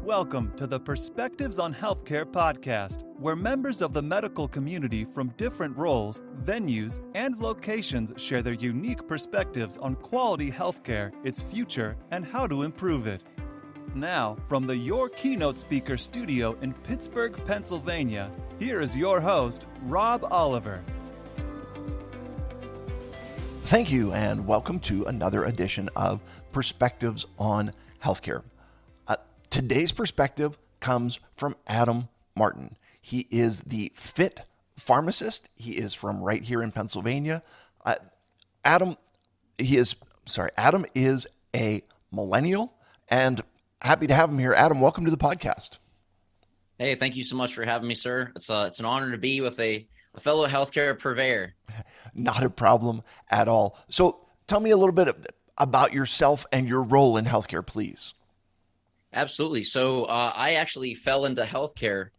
Welcome to the Perspectives on Healthcare podcast, where members of the medical community from different roles, venues, and locations share their unique perspectives on quality healthcare, its future, and how to improve it. Now, from the Your Keynote Speaker studio in Pittsburgh, Pennsylvania, here is your host, Rob Oliver. Thank you, and welcome to another edition of Perspectives on Healthcare. Today's perspective comes from Adam Martin. He is the Fit Pharmacist. He is from right here in Pennsylvania. Adam is a millennial, and happy to have him here. Adam, welcome to the podcast. Hey, thank you so much for having me, sir. It's an honor to be with a fellow healthcare purveyor. Not a problem at all. So tell me a little bit about yourself and your role in healthcare, please. Absolutely. So I actually fell into healthcare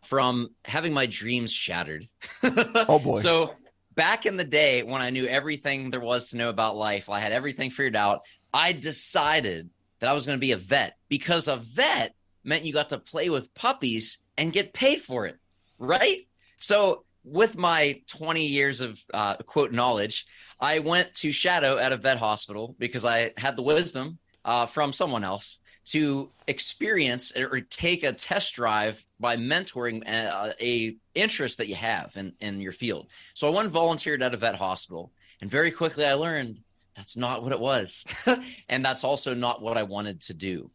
from having my dreams shattered. Oh, boy. So back in the day when I knew everything there was to know about life, I had everything figured out, I decided that I was going to be a vet, because a vet meant you got to play with puppies and get paid for it, right? So with my 20 years of quote knowledge, I went to shadow at a vet hospital because I had the wisdom from someone else to experience or take a test drive by mentoring a interest that you have in your field. So I went and volunteered at a vet hospital, and very quickly I learned that's not what it was. And that's also not what I wanted to do.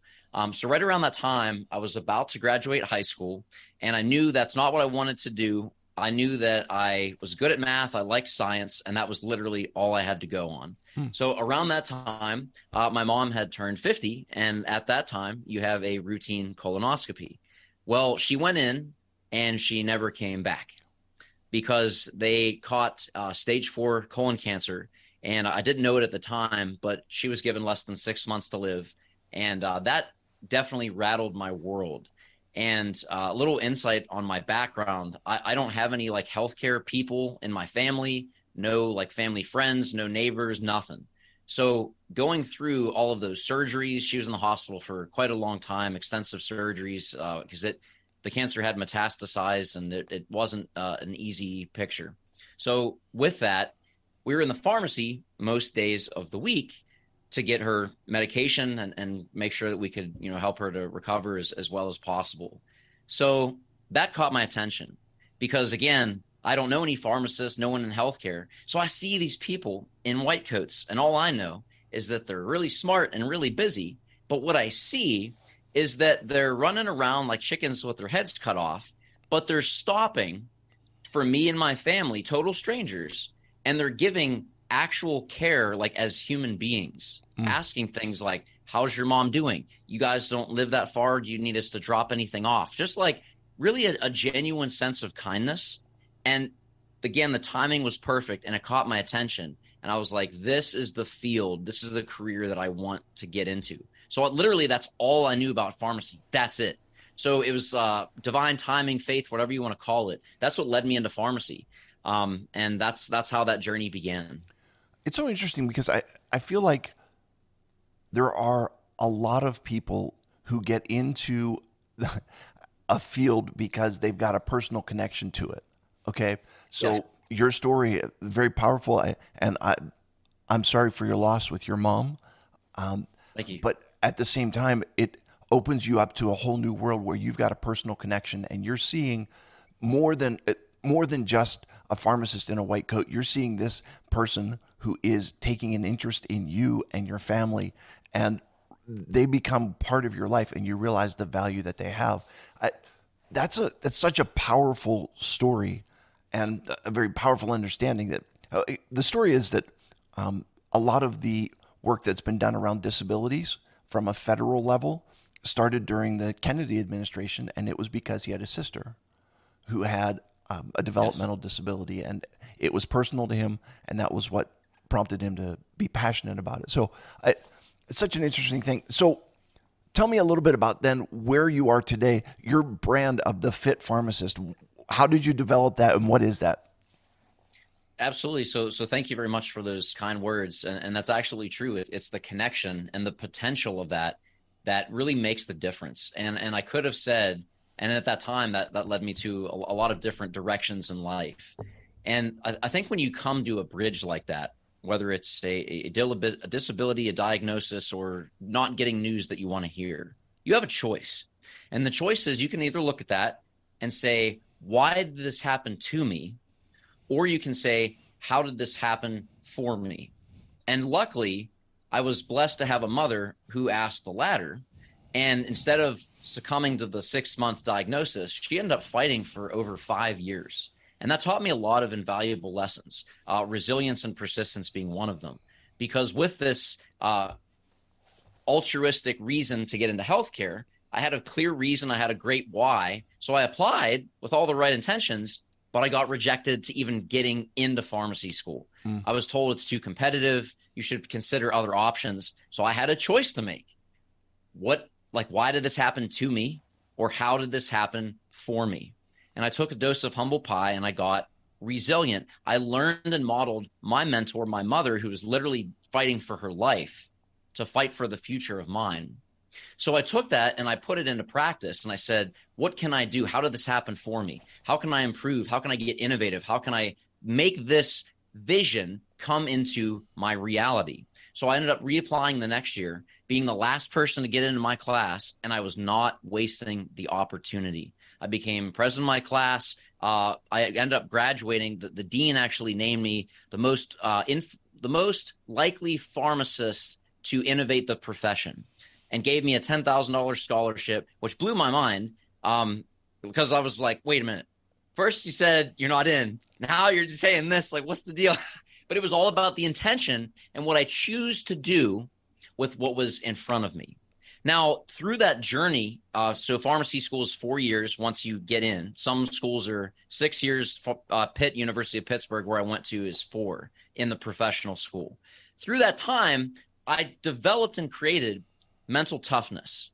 So right around that time, I was about to graduate high school, and I knew that's not what I wanted to do. I knew that I was good at math, I liked science, and that was literally all I had to go on. So around that time, my mom had turned 50, and at that time, you have a routine colonoscopy. Well, she went in, and she never came back because they caught stage 4 colon cancer, and I didn't know it at the time, but she was given less than 6 months to live, and that definitely rattled my world. And a little insight on my background, I don't have any like healthcare people in my family, no like family friends, no neighbors, nothing. So going through all of those surgeries, she was in the hospital for quite a long time, extensive surgeries, because the cancer had metastasized, and it wasn't an easy picture. So with that, we were in the pharmacy most days of the week to get her medication and make sure that we could, help her to recover as well as possible. So that caught my attention because, again, I don't know any pharmacists, no one in healthcare. So I see these people in white coats, and all I know is that they're really smart and really busy. But what I see is that they're running around like chickens with their heads cut off, but they're stopping for me and my family, total strangers, and they're giving actual care, like as human beings, asking things like, how's your mom doing? You guys don't live that far. Do you need us to drop anything off? Just like really a genuine sense of kindness. And again, the timing was perfect, and it caught my attention. And I was like, this is the field. This is the career that I want to get into. So literally, that's all I knew about pharmacy. That's it. So it was divine timing, faith, whatever you want to call it. That's what led me into pharmacy. And that's how that journey began. It's so interesting because I feel like there are a lot of people who get into a field because they've got a personal connection to it. Okay. So yes. Your story, very powerful. I'm sorry for your loss with your mom. Thank you. But at the same time, it opens you up to a whole new world where you've got a personal connection, and you're seeing more than just a pharmacist in a white coat. You're seeing this person who is taking an interest in you and your family, and they become part of your life, and you realize the value that they have. That's such a powerful story, and a very powerful understanding that the story is that a lot of the work that's been done around disabilities from a federal level started during the Kennedy administration, and it was because he had a sister who had a developmental disability, and it was personal to him, and that was what prompted him to be passionate about it. So it's such an interesting thing. So tell me a little bit about then where you are today, your brand of the Fit Pharmacist. How did you develop that, and what is that? Absolutely. So thank you very much for those kind words. And that's actually true. It's the connection and the potential of that that really makes the difference. And I could have said, and at that time that led me to a lot of different directions in life. And I think when you come to a bridge like that, whether it's a disability, a diagnosis, or not getting news that you want to hear, you have a choice. And the choice is you can either look at that and say, why did this happen to me? Or you can say, how did this happen for me? And luckily, I was blessed to have a mother who asked the latter. And instead of succumbing to the 6-month diagnosis, she ended up fighting for over 5 years. And that taught me a lot of invaluable lessons, resilience and persistence being one of them. Because with this altruistic reason to get into healthcare, I had a clear reason, I had a great why. So I applied with all the right intentions, but I got rejected to even getting into pharmacy school. I was told it's too competitive. You should consider other options. So I had a choice to make. Why did this happen to me? Or how did this happen for me? And I took a dose of humble pie and I got resilient. I learned and modeled my mentor, my mother, who was literally fighting for her life to fight for the future of mine. So I took that and I put it into practice and I said, what can I do? How did this happen for me? How can I improve? How can I get innovative? How can I make this vision come into my reality? So I ended up reapplying the next year, being the last person to get into my class, and I was not wasting the opportunity. I became president of my class. I ended up graduating. The dean actually named me the most likely pharmacist to innovate the profession, and gave me a $10,000 scholarship, which blew my mind because I was like, wait a minute. First you said you're not in. Now you're just saying this. Like, what's the deal? But it was all about the intention and what I choose to do with what was in front of me. Now, through that journey, so pharmacy school is 4 years once you get in. Some schools are 6 years. Pitt, University of Pittsburgh, where I went to, is 4 in the professional school. Through that time, I developed and created mental toughness.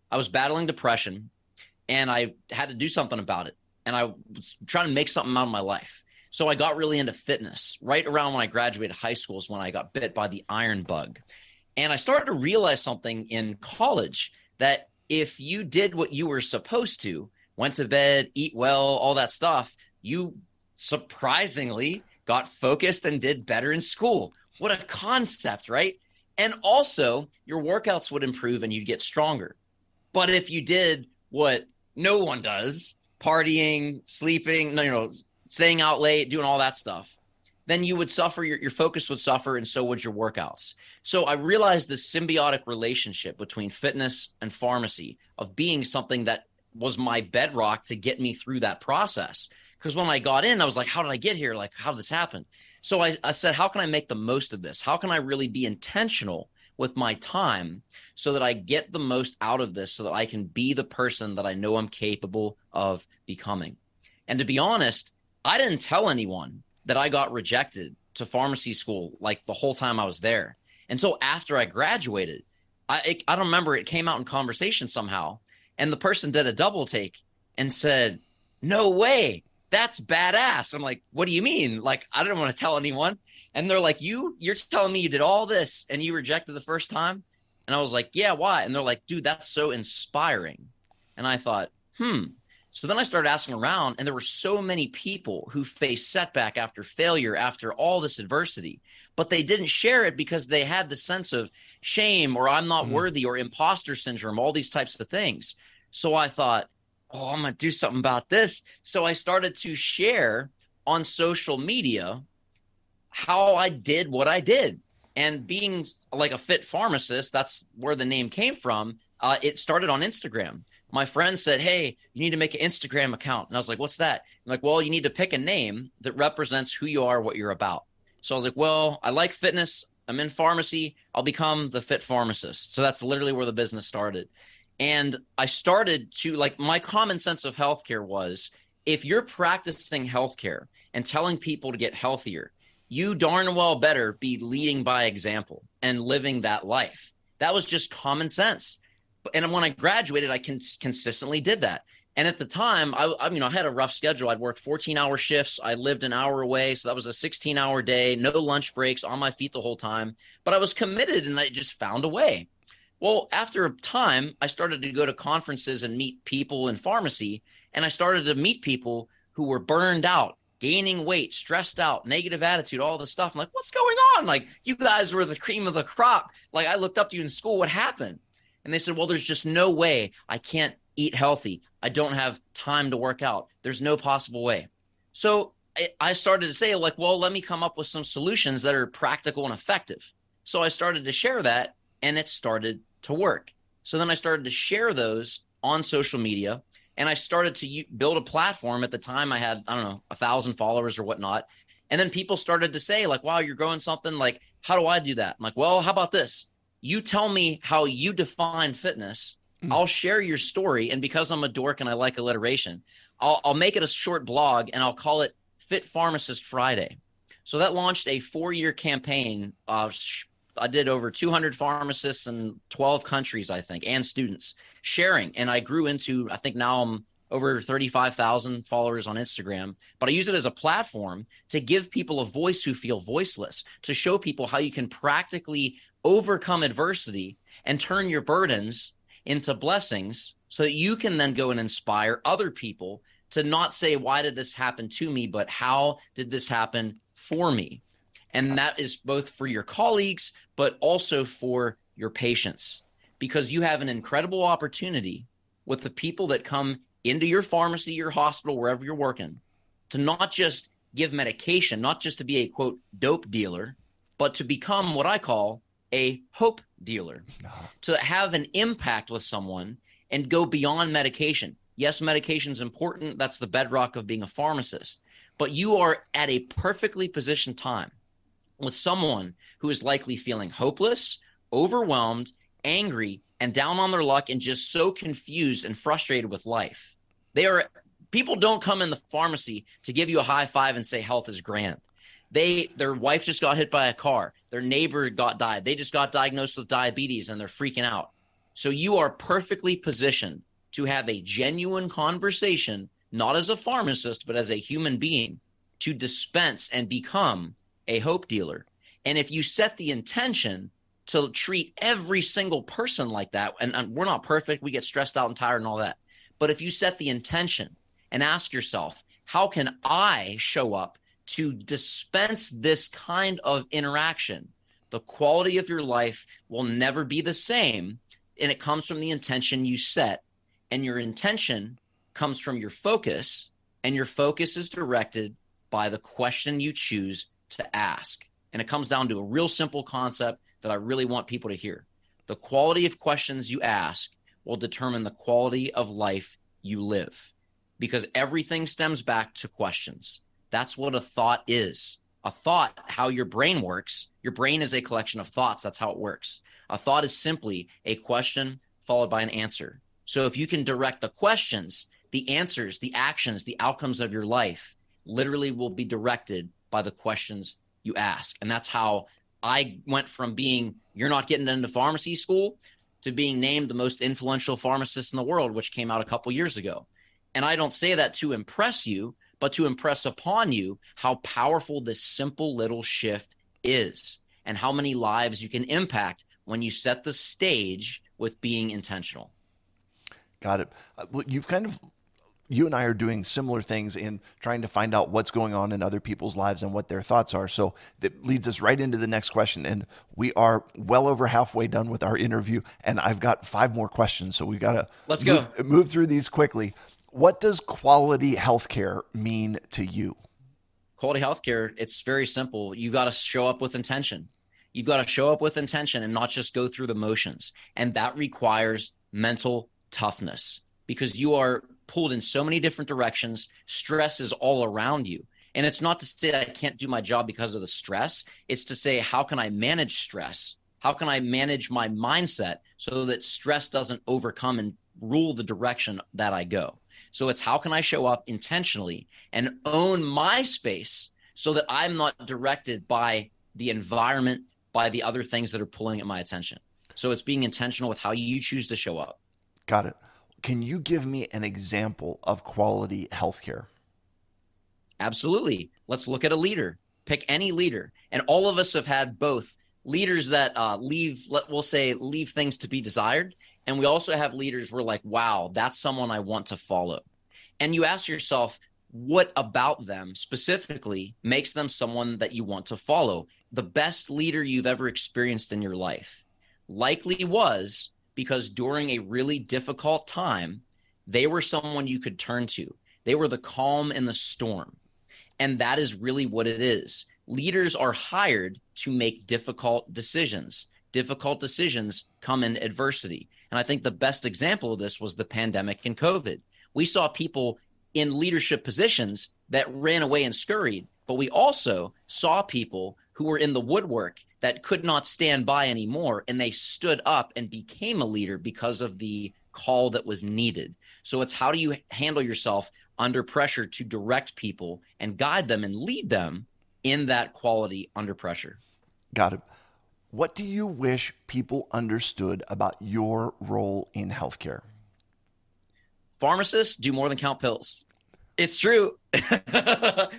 I was battling depression, and I had to do something about it. And I was trying to make something out of my life. So I got really into fitness. Right around when I graduated high school is when I got bit by the iron bug. And I started to realize something in college, that if you did what you were supposed to, went to bed, eat well, all that stuff, you surprisingly got focused and did better in school. What a concept, right? And also your workouts would improve and you'd get stronger. But if you did what no one does, partying, sleeping, staying out late, doing all that stuff, then you would suffer, your focus would suffer, and so would your workouts. So I realized this symbiotic relationship between fitness and pharmacy of being something that was my bedrock to get me through that process. Because when I got in, I was like, how did I get here? Like, how did this happen? So I said, how can I make the most of this? How can I really be intentional with my time so that I get the most out of this, so that I can be the person that I know I'm capable of becoming? And to be honest, I didn't tell anyone that I got rejected to pharmacy school like the whole time I was there. Until after I graduated, I don't remember, it came out in conversation somehow. And the person did a double take and said, no way, that's badass. I'm like, what do you mean? Like, I didn't want to tell anyone. And they're like, you're telling me you did all this and you rejected the first time? And I was like, yeah, why? And they're like, dude, that's so inspiring. And I thought, So then I started asking around, and there were so many people who faced setback after failure, after all this adversity, but they didn't share it because they had the sense of shame, or I'm not worthy, or imposter syndrome, all these types of things. So I thought, I'm going to do something about this. So I started to share on social media how I did what I did. And being like a fit pharmacist, that's where the name came from. It started on Instagram. My friend said, hey, you need to make an Instagram account. And I was like, what's that? I'm like, well, you need to pick a name that represents who you are, what you're about. So I was like, well, I like fitness. I'm in pharmacy. I'll become the Fit Pharmacist. So that's literally where the business started. And I started to, like, my common sense of healthcare was, if you're practicing healthcare and telling people to get healthier, you darn well better be leading by example and living that life. That was just common sense. And when I graduated, I consistently did that. And at the time, I had a rough schedule. I'd work 14-hour shifts. I lived an hour away. So that was a 16-hour day, no lunch breaks, on my feet the whole time. But I was committed, and I just found a way. Well, after a time, I started to go to conferences and meet people in pharmacy, and I started to meet people who were burned out, gaining weight, stressed out, negative attitude, all this stuff. I'm like, what's going on? Like, you guys were the cream of the crop. Like, I looked up to you in school. What happened? And they said, well, there's just no way. I can't eat healthy. I don't have time to work out. There's no possible way. So I started to say, like, well, let me come up with some solutions that are practical and effective. So I started to share that, and it started to work. So then I started to share those on social media, and I started to build a platform. At the time I had, I don't know, 1,000 followers or whatnot. And then people started to say, like, wow, you're growing something. Like, how do I do that? I'm like, well, how about this? You tell me how you define fitness. I'll share your story. And because I'm a dork and I like alliteration, I'll make it a short blog, and I'll call it Fit Pharmacist Friday. So that launched a 4-year campaign. I did over 200 pharmacists in 12 countries, I think, and students sharing. And I grew into, I think now I'm over 35,000 followers on Instagram. But I use it as a platform to give people a voice who feel voiceless, to show people how you can practically overcome adversity and turn your burdens into blessings so that you can then go and inspire other people to not say, why did this happen to me, but how did this happen for me? And that is both for your colleagues, but also for your patients, because you have an incredible opportunity with the people that come into your pharmacy, your hospital, wherever you're working, to not just give medication, not just to be a, quote, dope dealer, but to become what I call a hope dealer, to have an impact with someone and go beyond medication. Yes, medication is important. That's the bedrock of being a pharmacist. But you are at a perfectly positioned time with someone who is likely feeling hopeless, overwhelmed, angry, and down on their luck, and just so confused and frustrated with life. People don't come in the pharmacy to give you a high five and say health is grand. Their wife just got hit by a car. Their neighbor died. They just got diagnosed with diabetes and they're freaking out. So you are perfectly positioned to have a genuine conversation, not as a pharmacist, but as a human being, to dispense and become a hope dealer. And if you set the intention to treat every single person like that, and we're not perfect, we get stressed out and tired and all that. But if you set the intention and ask yourself, how can I show up to dispense this kind of interaction, the quality of your life will never be the same. And it comes from the intention you set. And your intention comes from your focus, and your focus is directed by the question you choose to ask. And it comes down to a real simple concept that I really want people to hear. The quality of questions you ask will determine the quality of life you live, because everything stems back to questions. That's what a thought is. A thought, how your brain works, your brain is a collection of thoughts. That's how it works. A thought is simply a question followed by an answer. So if you can direct the questions, the answers, the actions, the outcomes of your life literally will be directed by the questions you ask. And that's how I went from being, you're not getting into pharmacy school, to being named the most influential pharmacist in the world, which came out a couple years ago. And I don't say that to impress you, but to impress upon you how powerful this simple little shift is and how many lives you can impact when you set the stage with being intentional. Got it. Well, you and I are doing similar things in trying to find out what's going on in other people's lives and what their thoughts are. So that leads us right into the next question. And we are well over halfway done with our interview, and I've got 5 more questions. So we've got to move through these quickly. What does quality healthcare mean to you? Quality healthcare, it's very simple. You got to show up with intention. You've got to show up with intention and not just go through the motions. And that requires mental toughness, because you are pulled in so many different directions. Stress is all around you. And it's not to say that I can't do my job because of the stress. It's to say, how can I manage stress? How can I manage my mindset so that stress doesn't overcome and rule the direction that I go? So it's how can I show up intentionally and own my space so that I'm not directed by the environment, by the other things that are pulling at my attention. So it's being intentional with how you choose to show up. Got it. Can you give me an example of quality healthcare? Absolutely. Let's look at a leader. Pick any leader. And all of us have had both leaders that we'll say leave things to be desired. And we also have leaders we're like, wow, that's someone I want to follow. And you ask yourself, what about them specifically makes them someone that you want to follow? The best leader you've ever experienced in your life likely was because during a really difficult time, they were someone you could turn to. They were the calm in the storm. And that is really what it is. Leaders are hired to make difficult decisions. Difficult decisions come in adversity. And I think the best example of this was the pandemic and COVID. We saw people in leadership positions that ran away and scurried, but we also saw people who were in the woodwork that could not stand by anymore, and they stood up and became a leader because of the call that was needed. So it's how do you handle yourself under pressure to direct people and guide them and lead them in that quality under pressure. Got it. What do you wish people understood about your role in healthcare? Pharmacists do more than count pills. It's true.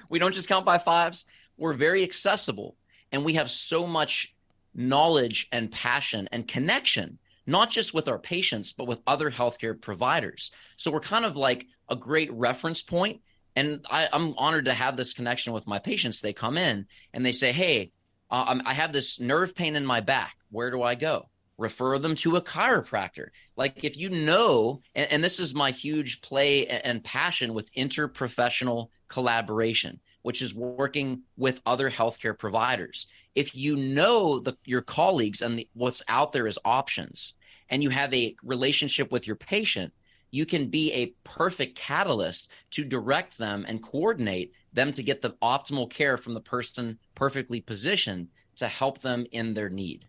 We don't just count by fives. We're very accessible, and we have so much knowledge and passion and connection, not just with our patients, but with other healthcare providers. So we're kind of like a great reference point. And I'm honored to have this connection with my patients. They come in and they say, hey, I have this nerve pain in my back. Where do I go? Refer them to a chiropractor. Like if you know, and this is my huge play and passion with interprofessional collaboration, which is working with other healthcare providers. If you know your colleagues and what's out there as options, and you have a relationship with your patient, you can be a perfect catalyst to direct them and coordinate them to get the optimal care from the person perfectly positioned to help them in their need.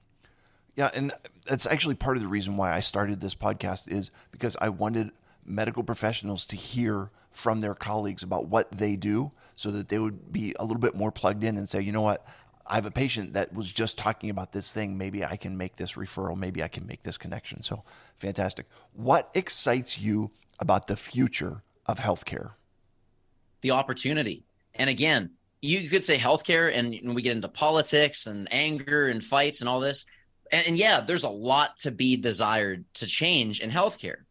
Yeah, and that's actually part of the reason why I started this podcast is because I wanted medical professionals to hear from their colleagues about what they do so that they would be a little bit more plugged in and say, you know what, I have a patient that was just talking about this thing. Maybe I can make this referral. Maybe I can make this connection. So fantastic. What excites you about the future of healthcare? The opportunity. And again, you could say healthcare and we get into politics and anger and fights and all this. And yeah, there's a lot to be desired to change in healthcare.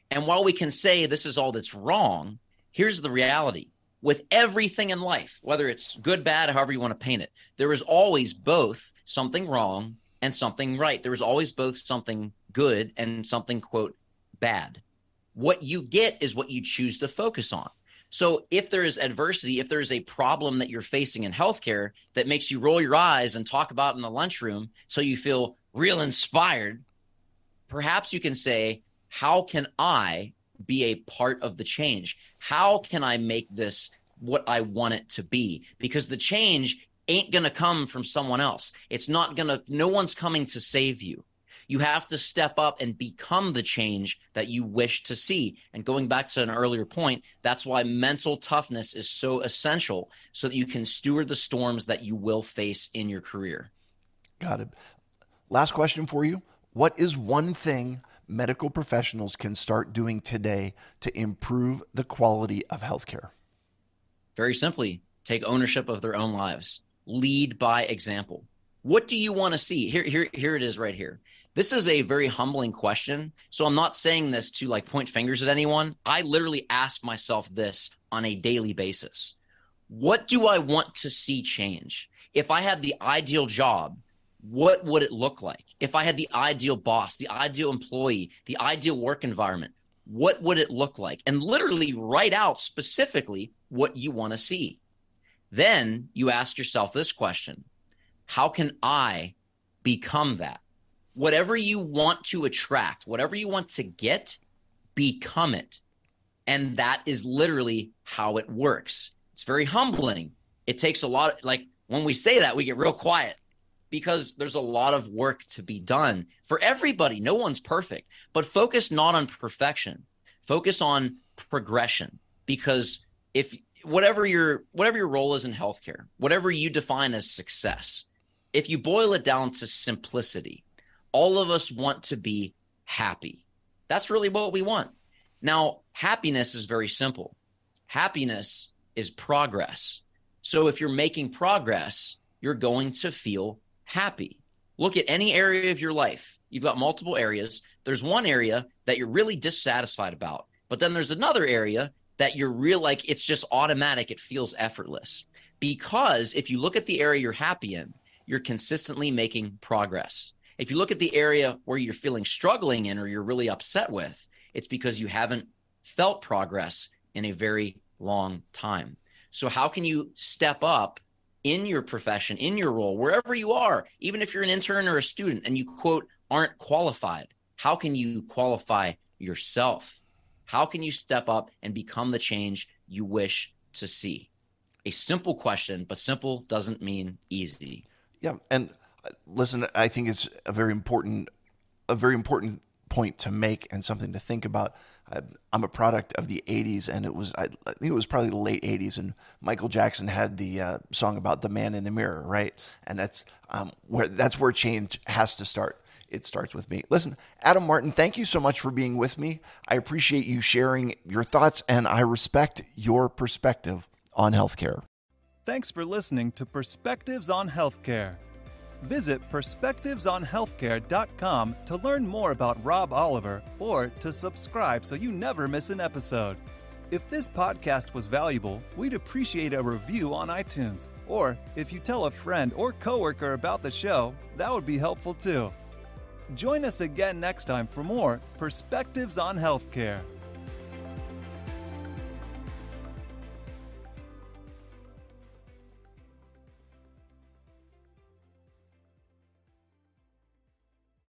And while we can say this is all that's wrong, here's the reality. With everything in life, whether it's good, bad, however you want to paint it, there is always both something wrong and something right. There is always both something good and something, quote, bad. What you get is what you choose to focus on. So if there is adversity, if there is a problem that you're facing in healthcare that makes you roll your eyes and talk about in the lunchroom so you feel real inspired, perhaps you can say, how can I be a part of the change? How can I make this what I want it to be? Because the change ain't going to come from someone else. It's not going to, no one's coming to save you. You have to step up and become the change that you wish to see. And going back to an earlier point, that's why mental toughness is so essential so that you can steward the storms that you will face in your career. Got it. Last question for you. What is one thing medical professionals can start doing today to improve the quality of healthcare? Very simply, take ownership of their own lives. Lead by example. What do you want to see? Here it is right here. This is a very humbling question. So I'm not saying this to like point fingers at anyone. I literally ask myself this on a daily basis. What do I want to see change? If I had the ideal job, what would it look like? If I had the ideal boss, the ideal employee, the ideal work environment, what would it look like? And literally write out specifically what you want to see. Then you ask yourself this question: how can I become that? Whatever you want to attract, whatever you want to get, become it. And that is literally how it works. It's very humbling. It takes a lot, like when we say that, we get real quiet because there's a lot of work to be done for everybody. No one's perfect, but focus not on perfection. Focus on progression, because if whatever your role is in healthcare, whatever you define as success, if you boil it down to simplicity, all of us want to be happy. That's really what we want. Now, happiness is very simple. Happiness is progress. So if you're making progress, you're going to feel happy. Look at any area of your life. You've got multiple areas. There's one area that you're really dissatisfied about, but then there's another area that you're like it's just automatic. It feels effortless. Because if you look at the area you're happy in, you're consistently making progress. If you look at the area where you're feeling struggling in or you're really upset with, it's because you haven't felt progress in a very long time. So how can you step up in your profession, in your role, wherever you are, even if you're an intern or a student and you, quote, aren't qualified? How can you qualify yourself? How can you step up and become the change you wish to see? A simple question, but simple doesn't mean easy. Yeah, and listen, I think it's a very important point to make and something to think about. I'm a product of the 80s, and I think it was probably the late 80s, and Michael Jackson had the song about the man in the mirror, right? And that's where change has to start. It starts with me. Listen, Adam Martin, thank you so much for being with me. I appreciate you sharing your thoughts, and I respect your perspective on healthcare. Thanks for listening to Perspectives on Healthcare. Visit perspectivesonhealthcare.com to learn more about Rob Oliver or to subscribe so you never miss an episode. If this podcast was valuable, we'd appreciate a review on iTunes. Or if you tell a friend or coworker about the show, that would be helpful too. Join us again next time for more Perspectives on Healthcare.